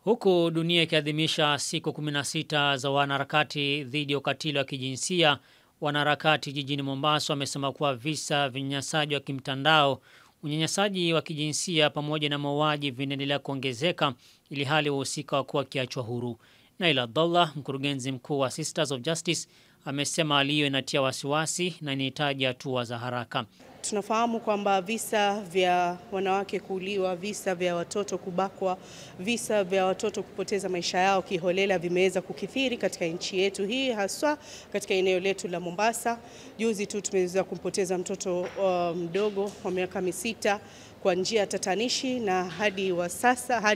Huku dunia ikiadhimisha siku 16 za wanaharakati dhidi ya ukatili wa kijinsia, wanaharakati jijini Mombasa wamesema kuwa visa vya unyanyasaji wa kimtandao, unyanyasaji wa kijinsia pamoja na mauaji vinaendelea kuongezeka ili hali wahusika wakuwa wakiachwa huru. Naila Abdullah, mkurugenzi mkuu wa Sisters of Justice, amesema hali hiyo inatia wasiwasi na inahitaji hatua za haraka. Tunafahamu kwamba visa vya wanawake kuuliwa, visa vya watoto kubakwa, visa vya watoto kupoteza maisha yao kiholela vimeweza kukithiri katika nchi yetu hii, haswa katika eneo letu la Mombasa. Juzi tu tumeweza kumpoteza mtoto mdogo wa miaka 6 kwa njia tatanishi, na hadi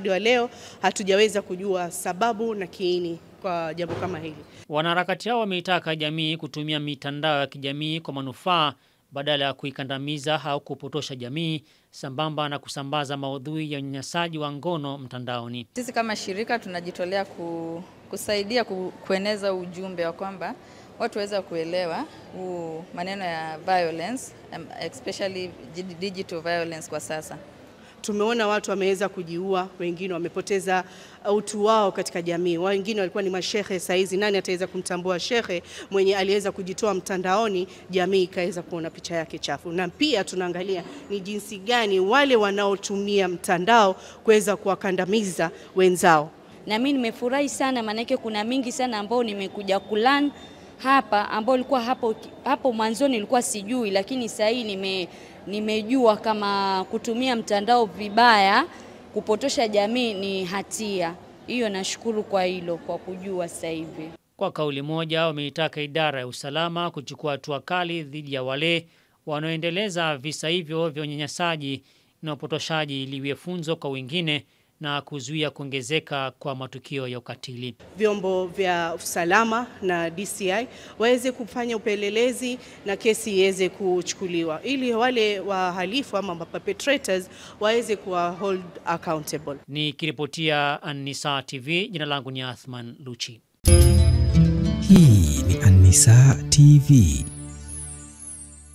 wa leo hatujaweza kujua sababu na kiini kwa jambo kama hili. Wanaharakati hao wameitaka jamii kutumia mitandao ya kijamii kwa manufaa badala ya kuikandamiza au kupotosha jamii, sambamba na kusambaza maudhui ya unyanyasaji wa ngono mtandaoni. Sisi kama shirika tunajitolea kusaidia kueneza ujumbe wa kwamba watu waweza kuelewa maneno ya violence, especially digital violence kwa sasa. Tumeona watu wameweza kujiua, wengine wamepoteza utu wao katika jamii. Wengine walikuwa ni mashehe, saizi nani ataweza kumtambua shehe mwenye aliweza kujitoa mtandaoni, jamii ikaweza kuona picha yake chafu. Na pia tunaangalia ni jinsi gani wale wanaotumia mtandao kuweza kuwakandamiza wenzao. Na mimi nimefurahi sana, maana kuna mingi sana ambao nimekuja kulan hapa, ambao ilikuwa hapo mwanzoni nilikuwa sijui, lakini sasa hii nimejua kama kutumia mtandao vibaya kupotosha jamii ni hatia. Hiyo nashukuru kwa hilo, kwa kujua sasa hivi. Kwa kauli moja wameitaka idara ya usalama kuchukua hatua kali dhidi ya wale wanaoendeleza visa hivyo vya unyanyasaji na upotoshaji ili iwe funzo kwa wengine na kuzuia kuongezeka kwa matukio ya ukatili. Vyombo vya usalama na DCI waweze kufanya upelelezi na kesi iweze kuchukuliwa ili wale wahalifu ama perpetrators waweze kuwa hold accountable. Nikiripotia An-Nisa TV, jina langu ni Athman Luchi. Hii ni An-Nisa TV.